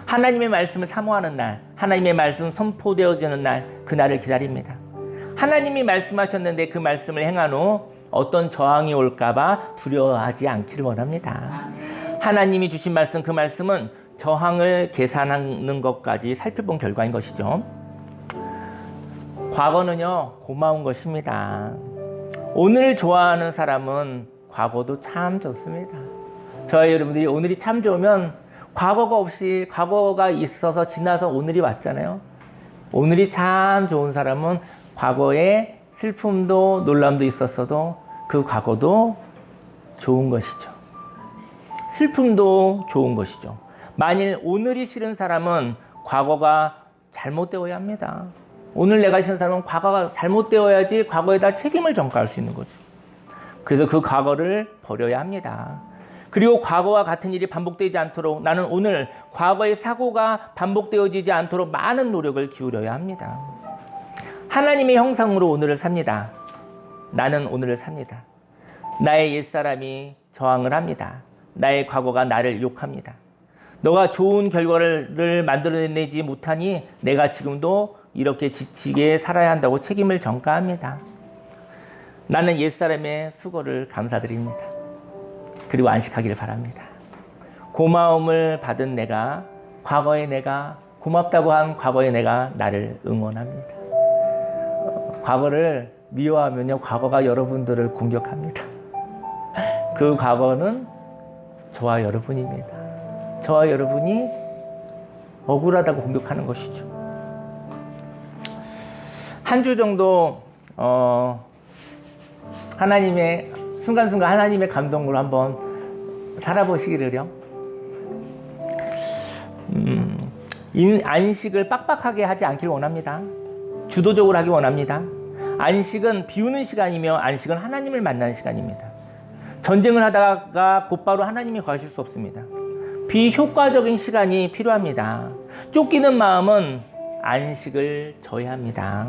하나님의 말씀을 사모하는 날, 하나님의 말씀 선포되어지는 날, 그날을 기다립니다. 하나님이 말씀하셨는데 그 말씀을 행한 후 어떤 저항이 올까봐 두려워하지 않기를 원합니다. 하나님이 주신 말씀, 그 말씀은 저항을 계산하는 것까지 살펴본 결과인 것이죠. 과거는요, 고마운 것입니다. 오늘 좋아하는 사람은 과거도 참 좋습니다. 저희 여러분들이 오늘이 참 좋으면 과거가 없이 과거가 있어서 지나서 오늘이 왔잖아요. 오늘이 참 좋은 사람은 과거에 슬픔도 놀람도 있었어도 그 과거도 좋은 것이죠. 슬픔도 좋은 것이죠. 만일 오늘이 싫은 사람은 과거가 잘못되어야 합니다. 오늘 내가 싫은 사람은 과거가 잘못되어야지 과거에다 책임을 전가할 수 있는 거죠. 그래서 그 과거를 버려야 합니다. 그리고 과거와 같은 일이 반복되지 않도록 나는 오늘 과거의 사고가 반복되어지지 않도록 많은 노력을 기울여야 합니다. 하나님의 형상으로 오늘을 삽니다. 나는 오늘을 삽니다. 나의 옛사람이 저항을 합니다. 나의 과거가 나를 욕합니다. 너가 좋은 결과를 만들어내지 못하니 내가 지금도 이렇게 지치게 살아야 한다고 책임을 전가합니다. 나는 옛사람의 수고를 감사드립니다. 그리고 안식하기를 바랍니다. 고마움을 받은 내가, 과거의 내가, 고맙다고 한 과거의 내가 나를 응원합니다. 과거를 미워하면요, 과거가 여러분들을 공격합니다. 그 과거는 저와 여러분입니다. 저와 여러분이 억울하다고 공격하는 것이죠. 한 주 정도 하나님의 순간순간 하나님의 감동으로 한번 살아보시기를요. 안식을 빡빡하게 하지 않기를 원합니다. 주도적으로 하기 원합니다. 안식은 비우는 시간이며 안식은 하나님을 만나는 시간입니다. 전쟁을 하다가 곧바로 하나님이 거하실 수 없습니다. 비효과적인 시간이 필요합니다. 쫓기는 마음은 안식을 저해합니다.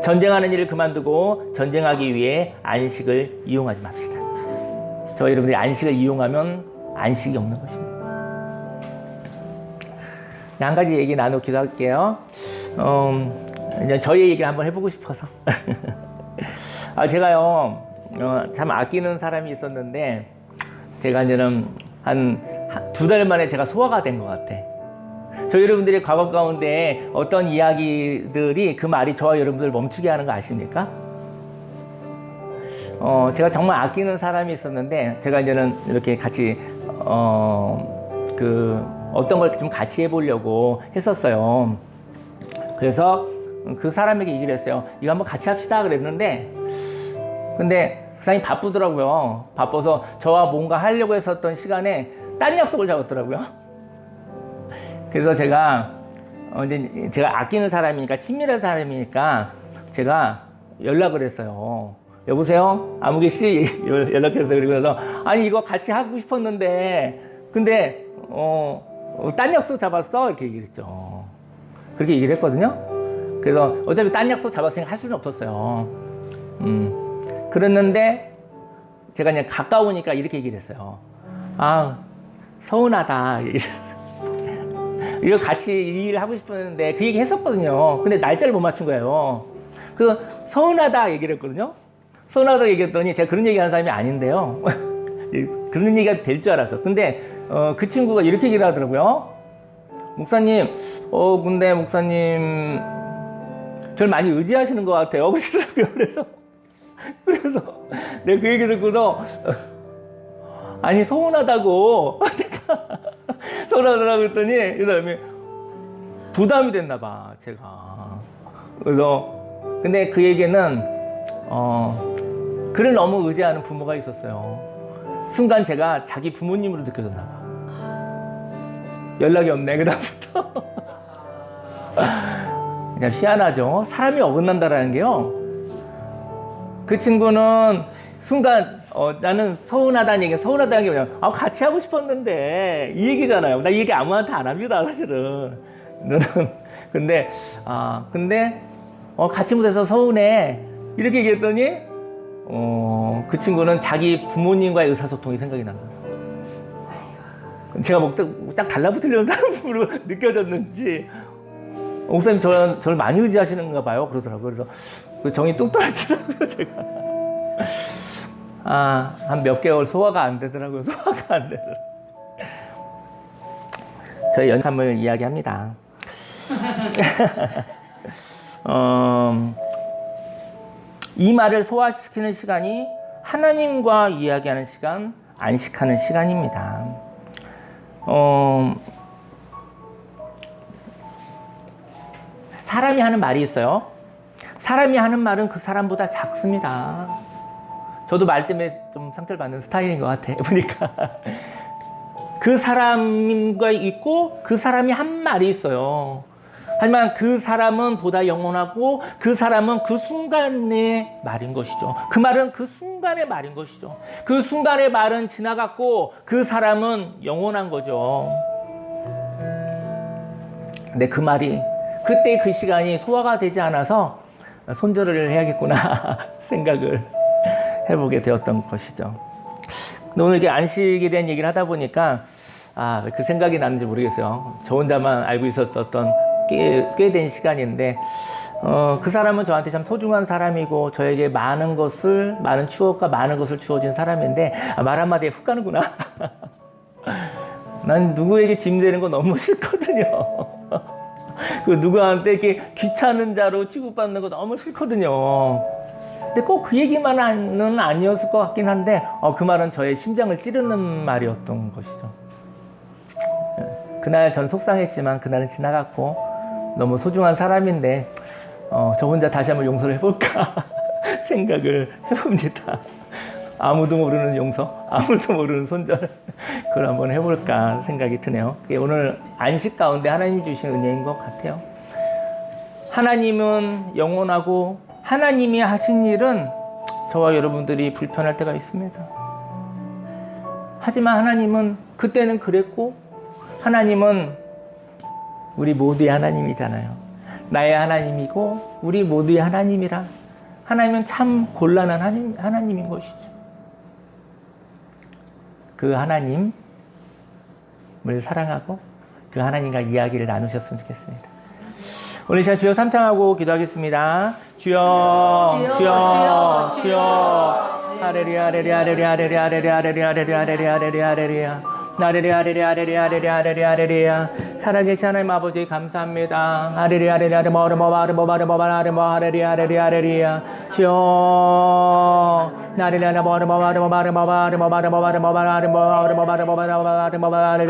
전쟁하는 일을 그만두고 전쟁하기 위해 안식을 이용하지 맙시다. 저 여러분들이 안식을 이용하면 안식이 없는 것입니다. 한 가지 얘기 나누기도 할게요. 이제 저희 얘기를 한번 해보고 싶어서. 제가요, 참 아끼는 사람이 있었는데, 제가 이제는 한 2달 만에 제가 소화가 된 것 같아. 저 여러분들이 과거 가운데 어떤 이야기들이 그 말이 저와 여러분들 멈추게 하는 거 아십니까? 제가 정말 아끼는 사람이 있었는데, 제가 이제는 이렇게 같이, 어떤 걸 좀 같이 해보려고 했었어요. 그래서 그 사람에게 얘기를 했어요. 이거 한번 같이 합시다 그랬는데, 근데 그 사람이 바쁘더라고요. 바빠서 저와 뭔가 하려고 했었던 시간에 딴 약속을 잡았더라고요. 그래서 제가 이제 제가 아끼는 사람이니까, 친밀한 사람이니까 제가 연락을 했어요. 여보세요? 아무개 씨 연락해서. 그래서 아니 이거 같이 하고 싶었는데 근데 딴 약속 잡았어 이렇게 얘기를 했죠. 그렇게 얘기를 했거든요. 그래서 어차피 딴 약속 잡았으니까 할 수는 없었어요. 그랬는데 제가 그냥 가까우니까 이렇게 얘기를 했어요. 아, 서운하다 이랬어요. 이거 같이 이 일을 하고 싶었는데 그 얘기 했었거든요. 근데 날짜를 못 맞춘 거예요. 그 서운하다 얘기를 했거든요. 서운하다 얘기했더니 제가 그런 얘기하는 사람이 아닌데요. 그런 얘기가 될 줄 알았어. 근데 그 친구가 이렇게 얘기를 하더라고요. 목사님, 근데 목사님 저를 많이 의지하시는 것 같아요. 그러더라고요. 그래서 내가 그 얘기 듣고서 아니 서운하다고 내가 서운하다고 했더니 이 사람이 부담이 됐나 봐 제가. 그래서 근데 그 얘기는 그를 너무 의지하는 부모가 있었어요. 순간 제가 자기 부모님으로 느껴졌나 봐. 연락이 없네 그다음부터. 그냥 희한하죠. 사람이 어긋난다라는 게요. 그 친구는 순간 나는 서운하다는 얘기, 서운하다는 게 뭐냐, 같이 하고 싶었는데 이 얘기잖아요. 나 이 얘기 아무한테 안 합니다 사실은. 근데 같이 못해서 서운해 이렇게 얘기했더니 그 친구는 자기 부모님과의 의사소통이 생각이 난 거예요. 제가 쫙 달라붙으려는 사람으로 느껴졌는지 목사님 저를 많이 의지하시는가 봐요 그러더라고요. 그래서 정이 뚝 떨어지더라고요 제가. 한 몇 개월 소화가 안 되더라고요. 저희 연함을 이야기합니다. 이 말을 소화시키는 시간이 하나님과 이야기하는 시간, 안식하는 시간입니다. 사람이 하는 말이 있어요. 사람이 하는 말은 그 사람보다 작습니다. 저도 말 때문에 좀 상처를 받는 스타일인 것 같아, 보니까. 그 사람과 있고 그 사람이 한 말이 있어요. 하지만 그 사람은 보다 영원하고 그 사람은 그 순간의 말인 것이죠. 그 말은 그 순간의 말인 것이죠. 그 순간의 말은 지나갔고 그 사람은 영원한 거죠. 근데 그 말이 그때 그 시간이 소화가 되지 않아서 손절을 해야겠구나 생각을 해보게 되었던 것이죠. 오늘 이렇게 안식에 대한 얘기를 하다 보니까 왜 그 생각이 나는지 모르겠어요. 저 혼자만 알고 있었던 꽤 된 시간인데 그 사람은 저한테 참 소중한 사람이고 저에게 많은 추억과 많은 것을 주어진 사람인데 말 한마디에 훅 가는구나. 난 누구에게 짐되는 거 너무 싫거든요. 그 누구한테 이렇게 귀찮은 자로 취급받는 거 너무 싫거든요. 근데 꼭 그 얘기만은 아니었을 것 같긴 한데 그 말은 저의 심장을 찌르는 말이었던 것이죠. 그날 전 속상했지만 그날은 지나갔고 너무 소중한 사람인데 저 혼자 다시 한번 용서를 해볼까 생각을 해봅니다. 아무도 모르는 용서, 아무도 모르는 손절 그걸 한번 해볼까 생각이 드네요. 그게 오늘 안식 가운데 하나님이 주신 은혜인 것 같아요. 하나님은 영원하고 하나님이 하신 일은 저와 여러분들이 불편할 때가 있습니다. 하지만 하나님은 그때는 그랬고 하나님은 우리 모두의 하나님이잖아요. 나의 하나님이고 우리 모두의 하나님이라. 하나님은 참 곤란한 하나님인 것이죠. 그 하나님을 사랑하고 그 하나님과 이야기를 나누셨으면 좋겠습니다. 오늘 이 시간 주여 삼창하고 기도하겠습니다. 주여, 주여, 주여, 주여. 하레리아, 하레리아, 하레리아, 하레리아, 하레리아, 하레리아, 하레리아, 하레리아, 하레리아, 하레리아. 아레리아 아레리아 아레리아 아레리아 아레리아 아레리아. 살아계신 하나님 아버지 감사합니다. 아레리아 아레리아 아레리아 아레리아 아레리아 아레리아 아레리아 아레리아. 주여 아레리아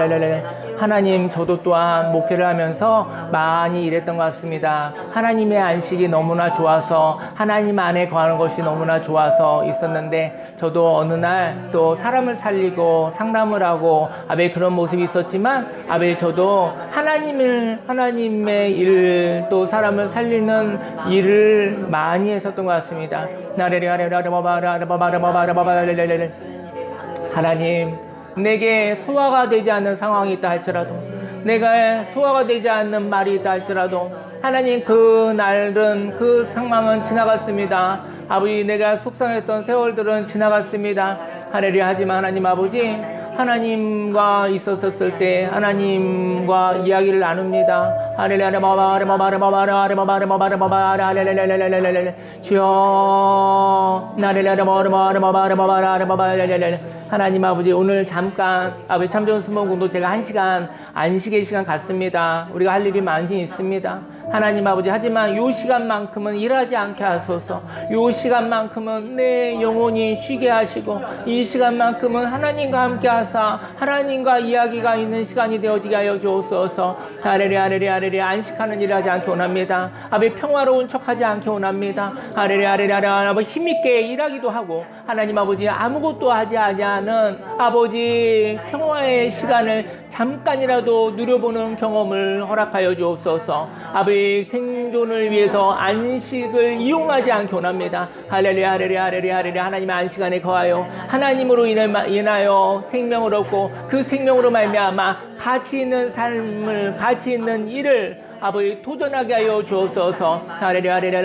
아레리아. 하나님 저도 또한 목회를 하면서 많이 일했던 것 같습니다. 하나님의 안식이 너무나 좋아서 하나님 안에 거하는 것이 너무나 좋아서 있었는데 저도 어느 날 또 사람을 살리고 상담을 하고 그런 모습이 있었지만 저도 하나님의 일 또 사람을 살리는 일을 많이 했었던 것 같습니다. 하나님 내게 소화가 되지 않는 상황이 있다 할지라도 내가 소화가 되지 않는 말이 있다 할지라도 하나님 그 날은 그 상황은 지나갔습니다. 아버지 내가 속상했던 세월들은 지나갔습니다. 하레리아. 하지만 하나님 아버지 하나님과 있었을 때 하나님과 이야기를 나눕니다. 주여 하나님 아버지 오늘 잠깐 아버지 참 좋은 수목 공동체가 1시간 안식의 시간 갖습니다. 우리가 할 일이 많이 있습니다. 하나님 아버지 하지만 요 시간만큼은 일하지 않게 하소서. 요 시간만큼은 내 영혼이 쉬게 하시고 이 시간만큼은 하나님과 함께 하사 하나님과 이야기가 있는 시간이 되어지게 하여 주옵소서. 하레리아 하레리아 하레리아. 안식하는 일을 하지 않게 원합니다. 아버지 평화로운 척하지 않게 원합니다. 하레리아 하레리아 하레리아. 아버지 힘있게 일하기도 하고 하나님 아버지 아무것도 하지 않는 아버지 평화의 시간을 잠깐이라도 누려보는 경험을 허락하여 주옵소서. 아버지 생존을 위해서 안식을 이용하지 않게 원합니다. 할렐루야 할렐루야 할렐루야 할렐루야. 하나님의 안식 안에 거하여 하나님으로 인하여 생명을 얻고 그 생명으로 말미암아 가치 있는 삶을 가치 있는 일을 아버지 도전하게 하여 주옵소서. 할렐루야 할렐루야.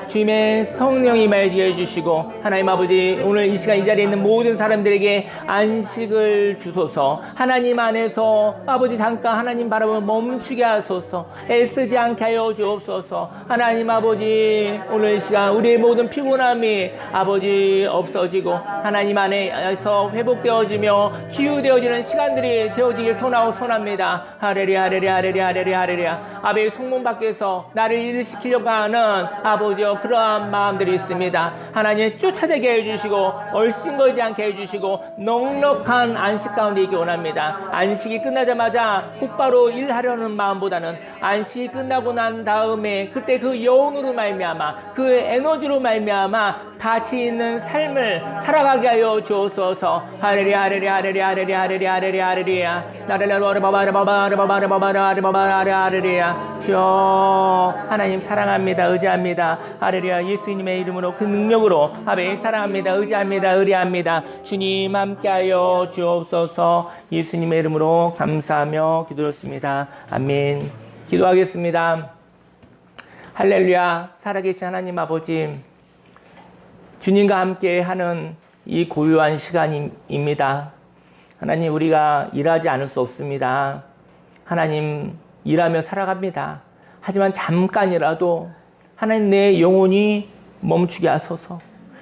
주님의 성령이 임하게 해주시고 하나님 아버지 오늘 이 시간 이 자리에 있는 모든 사람들에게 안식을 주소서. 하나님 안에서 아버지 잠깐 하나님 바라보며 멈추게 하소서. 애쓰지 않게 하여 주옵소서. 하나님 아버지 오늘 이 시간 우리의 모든 피곤함이 아버지 없어지고 하나님 안에서 회복되어지며 치유되어지는 시간들이 되어지길 소원합니다. 하레리야 하레리야 하레리야 하레리야 하레리야. 아버지 성문 밖에서 나를 일을 시키려고 하는 아버지여 그러한 마음들이 있습니다. 하나님 쫓아내게 해주시고 얼씬거리지 않게 해주시고 넉넉한 안식 가운데 있기 원합니다. 안식이 끝나자마자 곧바로 일하려는 마음보다는 안식이 끝나고 난 다음에 그때 그 여운으로 말미암아 그 에너지로 말미암아 가치 있는 삶을 살아가게 하여 주옵소서. 하레리야 하레리야 하레리야 하레리야 하레리야 하레리야 하레리야 하레리야. 주여 하나님 사랑합니다. 의지합니다. 하레리야. 예수님의 이름으로 그 능력으로 아멘. 사랑합니다. 의지합니다. 의뢰합니다. 주님 함께하여 주옵소서. 예수님의 이름으로 감사하며 기도했습니다. 아멘. 기도하겠습니다. 할렐루야. 살아계신 하나님 아버지, 주님과 함께 하는 이 고요한 시간입니다. 하나님, 우리가 일하지 않을 수 없습니다. 하나님, 일하며 살아갑니다. 하지만 잠깐이라도 하나님 내 영혼이 멈추게 하소서,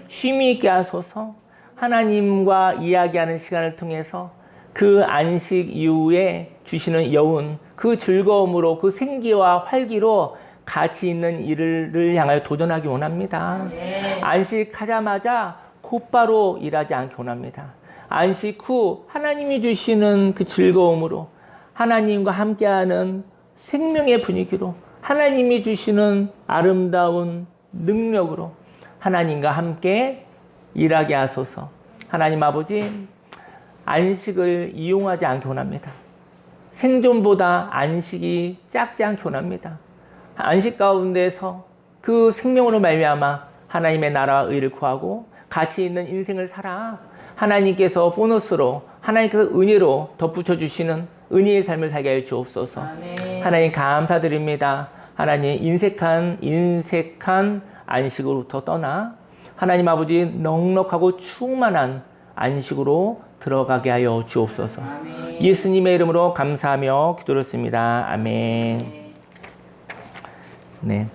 쉼이 있게 하소서. 하나님과 이야기하는 시간을 통해서 그 안식 이후에 주시는 여운, 그 즐거움으로, 그 생기와 활기로 가치 있는 일을 향하여 도전하기 원합니다. 안식하자마자 곧바로 일하지 않기 원합니다. 안식 후 하나님이 주시는 그 즐거움으로, 하나님과 함께하는 생명의 분위기로, 하나님이 주시는 아름다운 능력으로 하나님과 함께 일하게 하소서. 하나님 아버지, 안식을 이용하지 않기 원합니다. 생존보다 안식이 작지 않기 원합니다. 안식 가운데서 그 생명으로 말미암아 하나님의 나라와 의를 구하고 가치 있는 인생을 살아 하나님께서 보너스로, 하나님께서 은혜로 덧붙여 주시는 은혜의 삶을 살게 하여 주옵소서. 아멘. 하나님 감사드립니다. 하나님 인색한 안식으로부터 떠나 하나님 아버지 넉넉하고 충만한 안식으로 들어가게 하여 주옵소서. 아멘. 예수님의 이름으로 감사하며 기도했습니다. 아멘. 네,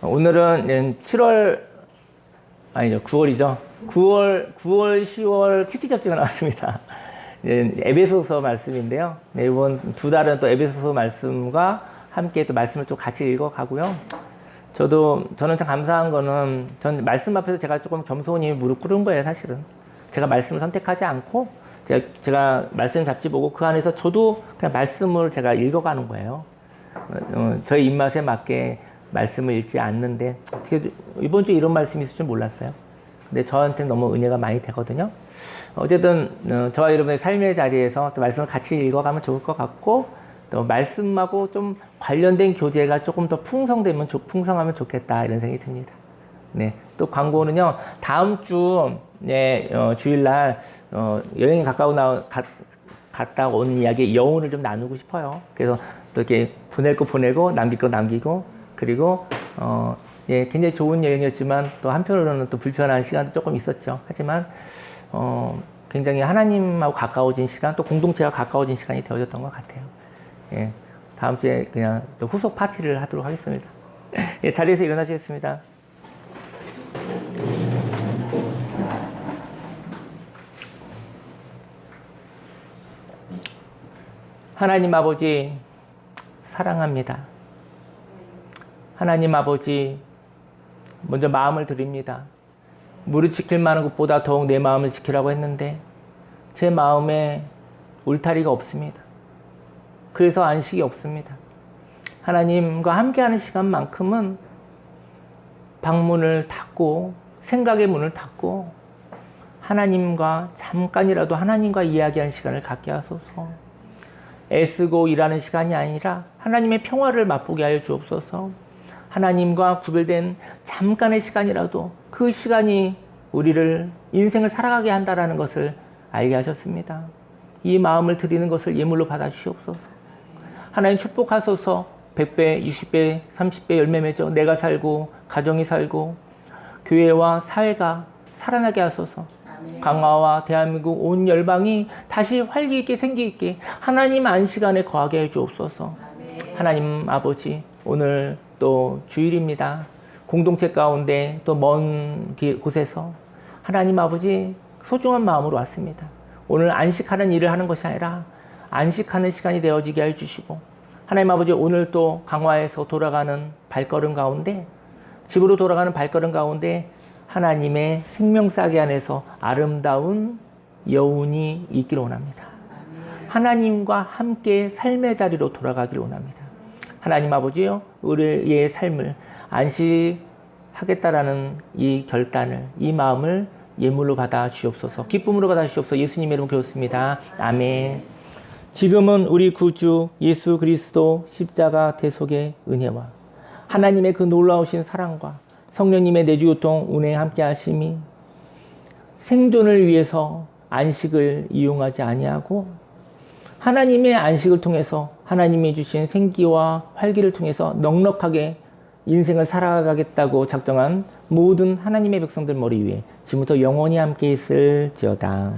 오늘은 9월이죠. 9월, 10월 큐티 잡지가 나왔습니다. 에베소서 말씀인데요. 네, 이번 두 달은 또 에베소서 말씀과 함께 또 말씀을 좀 같이 읽어가고요. 저는 참 감사한 거는, 전 말씀 앞에서 제가 조금 겸손히 무릎 꿇은 거예요, 사실은. 제가 말씀을 선택하지 않고, 제가 말씀 잡지 보고 그 안에서 저도 그냥 말씀을 제가 읽어가는 거예요. 저희 입맛에 맞게 말씀을 읽지 않는데, 어떻게 이번 주에 이런 말씀이 있을 줄 몰랐어요. 근데 저한테는 너무 은혜가 많이 되거든요. 어쨌든 저와 여러분의 삶의 자리에서 또 말씀을 같이 읽어가면 좋을 것 같고, 또 말씀하고 좀 관련된 교재가 조금 더 풍성하면 좋겠다, 이런 생각이 듭니다. 네, 또 광고는요, 다음 주 주일날 여행이 갔다 온 이야기 여운을 좀 나누고 싶어요. 그래서 또 이렇게 보낼 거 보내고 남길 거 남기고, 그리고 굉장히 좋은 여행이었지만 또 한편으로는 또 불편한 시간도 조금 있었죠. 하지만 굉장히 하나님하고 가까워진 시간, 또 공동체가 가까워진 시간이 되어졌던 것 같아요. 예, 다음 주에 그냥 또 후속 파티를 하도록 하겠습니다. 예, 자리에서 일어나시겠습니다. 하나님 아버지, 사랑합니다. 하나님 아버지, 먼저 마음을 드립니다. 무릇 지킬 만한 것보다 더욱 내 마음을 지키라고 했는데 제 마음에 울타리가 없습니다. 그래서 안식이 없습니다. 하나님과 함께하는 시간만큼은 방문을 닫고, 생각의 문을 닫고, 하나님과 잠깐이라도 하나님과 이야기하는 시간을 갖게 하소서. 애쓰고 일하는 시간이 아니라 하나님의 평화를 맛보게 하여 주옵소서. 하나님과 구별된 잠깐의 시간이라도 그 시간이 우리를, 인생을 살아가게 한다는 것을 알게 하셨습니다. 이 마음을 드리는 것을 예물로 받아 주시옵소서. 하나님 축복하소서. 100배, 60배, 30배 열매 맺어 내가 살고 가정이 살고 교회와 사회가 살아나게 하소서. 강화와 대한민국 온 열방이 다시 활기 있게 생기 있게 하나님 안식 안에 거하게 해 주옵소서. 하나님 아버지, 오늘 또 주일입니다. 공동체 가운데 또 먼 곳에서 하나님 아버지 소중한 마음으로 왔습니다. 오늘 안식하는 일을 하는 것이 아니라 안식하는 시간이 되어지게 해주시고, 하나님 아버지 오늘 또 강화에서 돌아가는 발걸음 가운데, 집으로 돌아가는 발걸음 가운데 하나님의 생명싸개 안에서 아름다운 여운이 있기를 원합니다. 하나님과 함께 삶의 자리로 돌아가기를 원합니다. 하나님 아버지요, 우리의 삶을 안식하겠다라는 이 결단을, 이 마음을 예물로 받아 주옵소서, 기쁨으로 받아 주옵소서. 예수님의 이름으로 기도했습니다. 아멘. 지금은 우리 구주 예수 그리스도 십자가 대속의 은혜와 하나님의 그 놀라우신 사랑과 성령님의 내주교통 운행 함께 하심이 생존을 위해서 안식을 이용하지 아니하고 하나님의 안식을 통해서 하나님이 주신 생기와 활기를 통해서 넉넉하게 인생을 살아가겠다고 작정한 모든 하나님의 백성들 머리 위에 지금부터 영원히 함께 있을지어다.